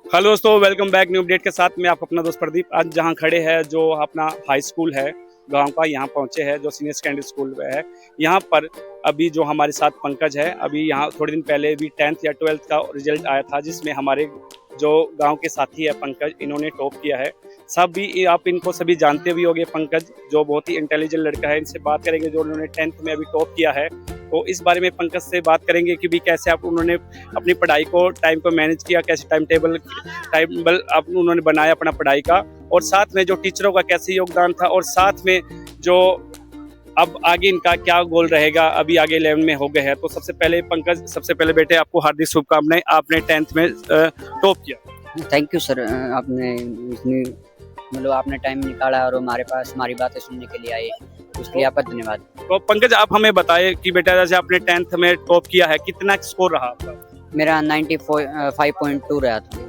Hello दोस्तों, welcome back new update के साथ मैं आपका अपना दोस्त प्रदीप। आज जहां खड़े हैं जो अपना हाई स्कूल है गांव का, यहां पहुंचे हैं जो सीनियर सेकेंडरी स्कूल है। यहां पर अभी जो हमारे साथ पंकज है, अभी यहां थोड़े दिन पहले भी 10th या 12th का रिजल्ट आया था, जिसमें हमारे जो गांव के साथी है पंकज, इन्होंने टॉप किया है। सब भी आप इनको सभी जानते भी होंगे। पंकज जो बहुत ही इंटेलिजेंट लड़का है, इनसे बात करेंगे जो उन्होंने 10th में अभी टॉप किया है। तो इस बारे में पंकज से बात करेंगे कि भी कैसे आप उन्होंने अपनी पढ़ाई को टाइम को मैनेज किया, कैसे टाइम टेबल आप उन्होंने बनाया अपना पढ़ाई का, और साथ में जो टीचरों का कैसे योगदान था, और साथ में जो अब आगे इनका क्या गोल रहेगा। अभी आगे 11 में हो गए हैं। तो सबसे पहले पंकज, सबसे पहले बेटे आपको हार्दिक शुभकामनाएं, आपने 10th में टॉप किया। Thank you sir. आपने इतनी आपने टाइम निकाला और हमारे पास हमारी बातें सुनने के लिए आए, उसके लिए आपका धन्यवाद। तो पंकज आप हमें बताएं कि बेटा जैसे आपने 10th में टॉप किया है, कितना स्कोर रहा आपका? मेरा 95.2 रहा था।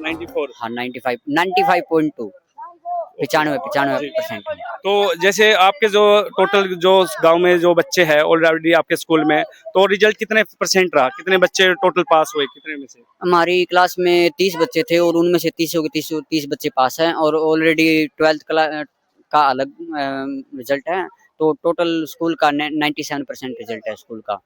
94। हाँ 95.2 95% तो जैसे आपके जो टोटल जो गांव में जो बच्चे हैं ऑलरेडी आपके स्कूल में, तो रिजल्ट कितने परसेंट रहा, कितने बच्चे टोटल पास हुए, कितने में से? हमारी क्लास में 30 बच्चे थे और उनमें से 30 बच्चे पास हैं और ऑलरेडी 12th का अलग रिजल्ट है। तो टोटल स्कूल का 97% रिजल्ट है स्कूल का।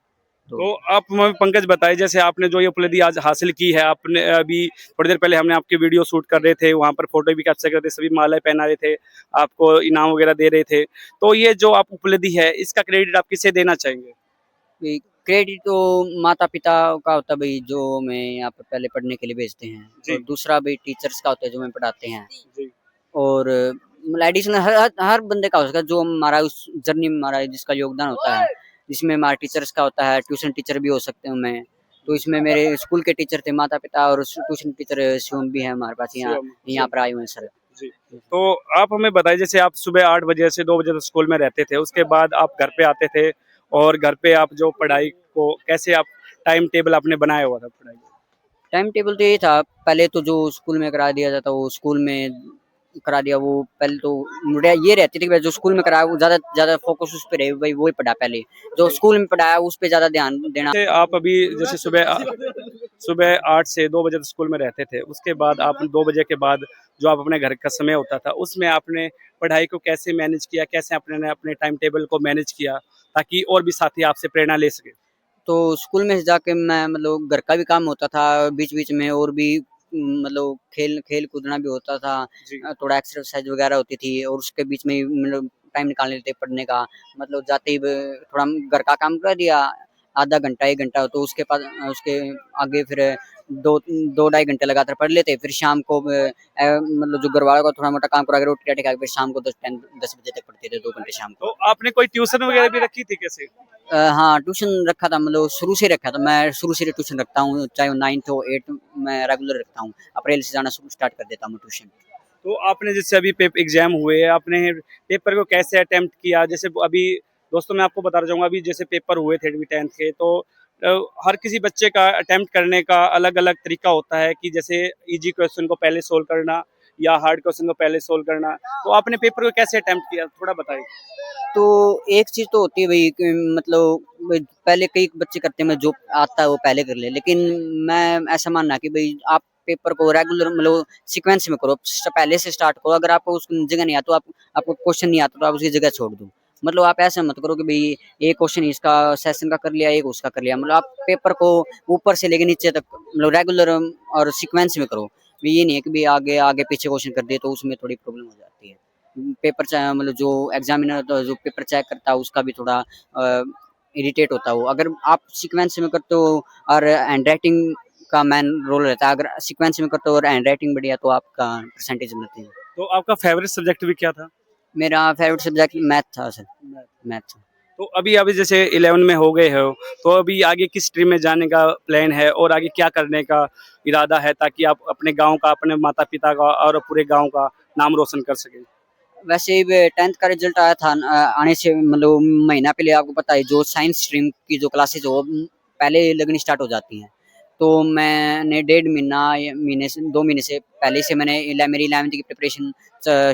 तो आप हमें पंकज बताइए, जैसे आपने जो ये उपलब्धि आज हासिल की है, आपने अभी थोड़ी देर पहले हमने आपकी वीडियो शूट कर रहे थे, वहाँ पर फोटो भी कैप्चर कर रहे थे, सभी मालाएं पहना रहे थे, आपको इनाम वगैरह दे रहे थे। तो ये जो आप उपलब्धि है, इसका क्रेडिट आप किसे देना चाहेंगे? क्रेडिट तो माता पिता का होता है भाई, जो हमें यहाँ पर पहले पढ़ने के लिए भेजते हैं, और दूसरा भाई टीचर्स का होता है जो हमें पढ़ाते हैं। जी। और एडिशनल हर बंदे का हो सकता है जो हमारा उस जर्नी में हमारा जिसका योगदान होता है, जिसमें हमारे टीचर्स का होता है। ट्यूशन टीचर भी हो सकते हैं मैं, तो इसमें मेरे स्कूल के टीचर थे माता पिता, और ट्यूशन टीचर शिवम भी है हमारे पास, यहाँ पर आए हुए हैं सर। जी। तो आप हमें बताइए, जैसे आप सुबह 8 बजे से 2 बजे तक स्कूल में रहते थे, उसके बाद आप घर पे आते थे, और घर पे आप जो पढ़ाई को कैसे आप टाइम टेबल आपने बनाया हुआ था पढ़ाई? टाइम टेबल तो ये था, पहले तो जो स्कूल में करा दिया जाता वो स्कूल में करा दिया। वो पहले तो ये रहती थी कि जो स्कूल में कराया वो ज्यादा ज्यादा फोकस उस पे रहे, भाई वही पढ़ा, पहले जो स्कूल में पढ़ाया उस पे ज्यादा ध्यान देना। जैसे आप अभी जैसे सुबह 8 से 2 बजे तक स्कूल में रहते थे, उसके बाद आप 2 बजे के बाद जो आप अपने घर का समय होता था, उसमें आपने पढ़ाई को कैसे मैनेज किया, कैसे आपने अपने टाइम टेबल को मैनेज किया, ताकि और भी साथी आपसे प्रेरणा ले सके? तो स्कूल में जाके मैं घर का भी काम होता था बीच बीच में, और भी खेल खेल कूदना भी होता था। थोड़ा एक्सरसाइज वगैरह होती थी, और उसके बीच में टाइम निकाल लेते पढ़ने का। जाते ही थोड़ा घर का काम कर दिया, आधा घंटा 1 घंटा, तो उसके बाद उसके आगे फिर दो 2-2.5 घंटे लगातार पढ़ लेते। फिर शाम को जो घर वालों का थोड़ा मोटा काम करा के रोटी राटी खा के फिर शाम को 10 बजे तक पढ़ते थे, 2 घंटे शाम को। तो आपने कोई ट्यूशन वगैरह भी रखी थी कैसे? हाँ ट्यूशन रखा था, शुरू से रखा था। मैं शुरू से ट्यूशन रखता हूँ, चाहे वो 9th हो 8th, मैं रेगुलर रखता हूँ। अप्रैल से जाना स्टार्ट कर देता हूँ ट्यूशन। तो आपने जैसे अभी एग्जाम हुए, आपने पेपर को कैसे अटेम्प्ट किया? जैसे अभी दोस्तों मैं आपको बताना चाहूँगा, अभी जैसे पेपर हुए थे 10th के, तो हर किसी बच्चे का अटेम्प्ट करने का अलग अलग तरीका होता है, कि जैसे इजी क्वेश्चन को पहले सोल्व करना या हार्ड क्वेश्चन को पहले सोल्व करना। तो आपने पेपर को कैसे अटेम्प्ट किया, थोड़ा बताइए। तो एक चीज तो होती है भाई कि पहले कई बच्चे करते हैं जो आता है वो पहले कर ले, लेकिन मैं ऐसा मानना कि भाई आप पेपर को रेगुलर सीक्वेंस में करो, पहले से स्टार्ट करो। अगर आपको उस जगह नहीं आता, तो आपको क्वेश्चन नहीं आता तो आप उसकी जगह छोड़ दो। आप ऐसा मत करो कि भाई एक क्वेश्चन इसका सेशन का कर लिया, एक उसका कर लिया। आप पेपर को ऊपर से लेके नीचे तक रेगुलर और सीक्वेंस में करो। ये नहीं है कि भाई आगे आगे पीछे क्वेश्चन कर दिए, तो उसमें थोड़ी प्रॉब्लम हो जाती है। पेपर जो एग्जामिनर होता है, जो पेपर चेक करता है, उसका भी थोड़ा इरिटेट होता है वो। अगर आप सीक्वेंस में करते हो और हैंड राइटिंग का मेन रोल रहता है, अगर सीक्वेंस में करते हो और हैंड राइटिंग बढ़िया, तो आपका परसेंटेज मिलती है। तो आपका फेवरेट सब्जेक्ट भी क्या था? मेरा फेवरेट सब्जेक्ट मैथ था सर। मैथ। तो अभी अभी जैसे 11 में हो गए हो, तो अभी आगे किस स्ट्रीम में जाने का प्लान है, और आगे क्या करने का इरादा है, ताकि आप अपने गांव का, अपने माता पिता का और पूरे गांव का नाम रोशन कर सकें? वैसे 10th का रिजल्ट आया था आने से महीना पहले। आपको पता है जो साइंस स्ट्रीम की जो क्लासेज हो पहले लगनी स्टार्ट हो जाती हैं। तो मैंने 1.5 महीने से 2 महीने से पहले से मैंने मेरी 11th की प्रिपरेशन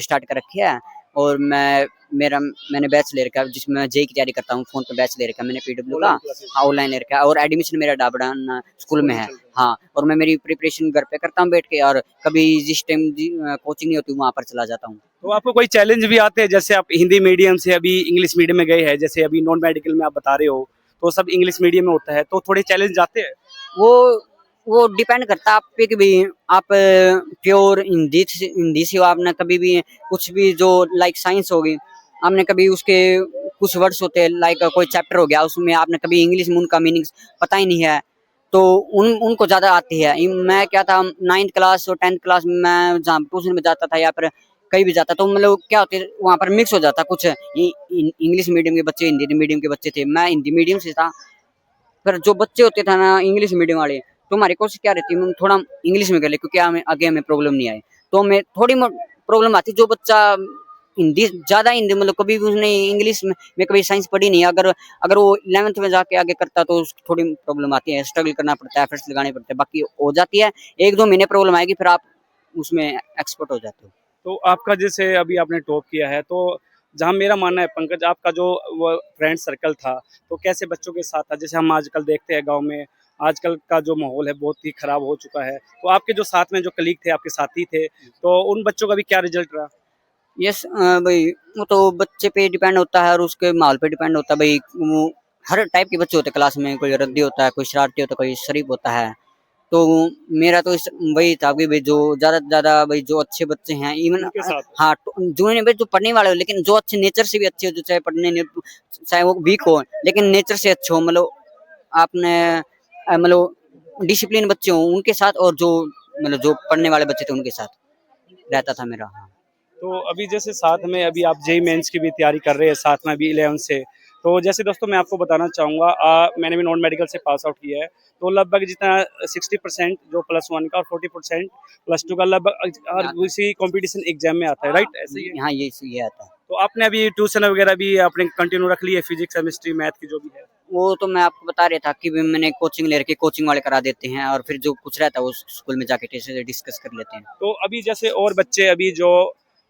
स्टार्ट कर रखी है। और मैं मेरा मैंने बैच ले रखा है, जिसमें मैं जेई की तैयारी करता हूँ। फोन पे बैच ले रखा है मैंने पीडब्ल्यू का। ऑनलाइन क्लासेस हाँ, ऑनलाइन ले रखा है, और एडमिशन मेरा डाबड़ाना स्कूल में है। चल रहा है। हाँ, और मैं मेरी प्रिपरेशन घर पे करता हूँ बैठ के, और कभी जिस टाइम कोचिंग नहीं होती वहाँ पर चला जाता हूँ। तो आपको कोई चैलेंज भी आते हैं, जैसे आप हिंदी मीडियम से अभी इंग्लिश मीडियम में गए हैं, जैसे अभी नॉन मेडिकल में आप बता रहे हो, तो सब इंग्लिश मीडियम में होता है, तो थोड़े चैलेंज आते हैं? वो वो डिपेंड करता है आप पे कि भाई आप प्योर हिंदी से हो, आपने कभी भी कुछ भी जो लाइक साइंस होगी, आपने कभी उसके कुछ वर्ड्स होते हैं, लाइक कोई चैप्टर हो गया उसमें आपने कभी इंग्लिश में उनका मीनिंग पता ही नहीं है, तो उनको ज्यादा आती है। मैं क्या था, 9th क्लास और 10th क्लास में मैं जहाँ ट्यूशन में जाता था या फिर कहीं भी जाता, तो मतलब क्या होते वहाँ पर मिक्स हो जाता कुछ इंग्लिश मीडियम के बच्चे, हिंदी मीडियम के बच्चे थे। मैं हिंदी मीडियम से था, पर जो बच्चे होते थे ना इंग्लिश मीडियम वाले, तो हमारी कोशिश क्या रहती है, हम थोड़ा इंग्लिश में कर ले, क्योंकि हमें आगे हमें प्रॉब्लम नहीं आए। तो हमें थोड़ी प्रॉब्लम आती, जो बच्चा हिंदी ज्यादा हिंदी मतलब कभी भी उसने इंग्लिश में कभी साइंस पढ़ी नहीं, अगर अगर वो 11th में जाके आगे करता तो उसको थोड़ी प्रॉब्लम आती है, स्ट्रगल करना पड़ता है, एफर्ट्स लगाने पड़ते हैं। बाकी हो जाती है, 1-2 महीने प्रॉब्लम आएगी, फिर आप उसमें एक्सपर्ट हो जाते हो। तो आपका जैसे अभी आपने टॉप किया है, तो जहाँ मेरा मानना है पंकज, आपका जो वो फ्रेंड सर्कल था, तो कैसे बच्चों के साथ था? जैसे हम आजकल देखते हैं गांव में, आजकल का जो माहौल है बहुत ही खराब हो चुका है, तो आपके जो साथ में जो कलीग थे, आपके साथी थे, तो उन बच्चों का भी क्या रिजल्ट रहा? यस भाई, वो तो बच्चे पे डिपेंड होता है और उसके माहौल पे डिपेंड होता है भाई। वो हर टाइप के बच्चे होते हैं क्लास में, कोई रद्दी होता है, कोई शरारती होता है, कोई शरीफ होता है। तो मेरा तो वही था कि भाई जो ज्यादा से ज्यादा भाई जो अच्छे बच्चे हैं, इवन उनके साथ हाँ जो नहीं भाई जो पढ़ने वाले हो, लेकिन जो अच्छे नेचर से भी अच्छे हो, जो चाहे पढ़ने चाहे वो वीक हो लेकिन नेचर से अच्छे हो, मतलब आपने मतलब डिसिप्लिन बच्चे हो उनके साथ, और जो मतलब जो पढ़ने वाले बच्चे थे उनके साथ रहता था मेरा। हाँ। तो अभी जैसे साथ में अभी आप जेई मेंस की भी तैयारी कर रहे हैं साथ में अभी 11 से, तो जैसे दोस्तों मैं आपको बताना चाहूँगा, मैंने भी नॉन मेडिकल से पास आउट किया है, तो लगभग जितना 60% जो +1 का और 40% +2 का लगभग हर किसी कंपटीशन एग्जाम में आता है, राइट? ऐसे ही है। हाँ, ये आता है। तो आपने अभी ट्यूशन वगैरह भी आपने कंटिन्यू रख ली है, फिजिक्स केमिस्ट्री मैथ की जो भी है? वो तो मैं आपको बता रहा था कि भी मैंने कोचिंग ले रखी, कोचिंग वाले करा देते हैं, और फिर जो कुछ रहता है वो स्कूल में जाके टीचर से डिस्कस कर लेते हैं। तो अभी जैसे और बच्चे अभी जो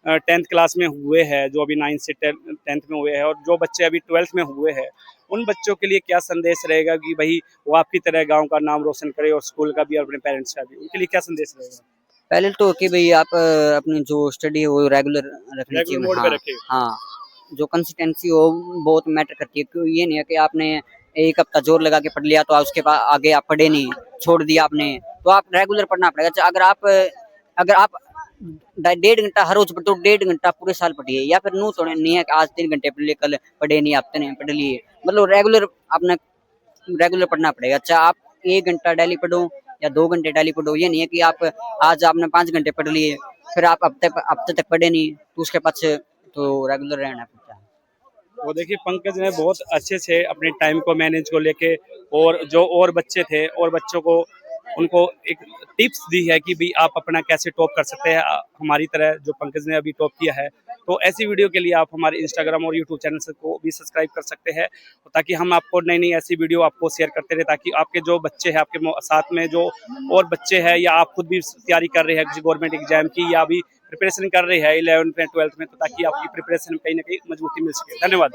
10th क्लास में हुए हैं, जो अभी 9 से 10th में हुए हैं, और जो बच्चे अभी 12th में हुए हैं, उन बच्चों के लिए क्या संदेश रहेगा कि भाई वो आपकी तरह गांव का नाम रोशन करे, और स्कूल का भी और अपने पेरेंट्स का भी, उनके लिए क्या संदेश रहेगा? पहले तो कि भाई आप अपनी जो स्टडी है वो रेगुलर रखनी रेगुलर चाहिए। मोड पे हाँ, रखे। हाँ, जो कंसिस्टेंसी हो बहुत मैटर करती है, क्यों ये नहीं है कि आपने एक हफ्ता जोर लगा के पढ़ लिया तो उसके बाद आगे आप पढ़े नहीं, छोड़ दिया आपने, तो आप रेगुलर पढ़ना पड़ेगा। अगर आप 1.5 घंटा हर रोज पढ़ते हो, 1.5 घंटा पूरे साल पढ़िए, या फिर नू थोड़े नहीं है कि आज 3 घंटे पढ़ लिए, कल पढ़े नहीं, हफ्ते नहीं पढ़ लिए, मतलब रेगुलर आपने रेगुलर पढ़ना पड़ेगा। चाहे आप 1 घंटा डेली पढ़ो या 2 घंटे डेली पढ़ो, ये नहीं है कि आप आज आपने 5 घंटे पढ़ लिए फिर आप हफ्ते तक पढ़े नहीं, तो उसके पास तो रेगुलर रहना पड़ता है। वो देखिए पंकज ने बहुत अच्छे से अपने टाइम को मैनेज को लेके, और जो और बच्चे थे और बच्चों को उनको एक टिप्स दी है कि भाई आप अपना कैसे टॉप कर सकते हैं, हमारी तरह जो पंकज ने अभी टॉप किया है। तो ऐसी वीडियो के लिए आप हमारे इंस्टाग्राम और यूट्यूब चैनल को भी सब्सक्राइब कर सकते हैं, ताकि हम आपको नई नई ऐसी वीडियो आपको शेयर करते रहे, ताकि आपके जो बच्चे हैं, आपके साथ में जो और बच्चे हैं, या आप खुद भी तैयारी कर रहे हैं किसी गवर्नमेंट एग्जाम की, या अभी प्रिपरेशन कर रहे हैं 11th में 12th में, तो ताकि आपकी प्रिपरेशन में कहीं ना कहीं मजबूती मिल सके। धन्यवाद।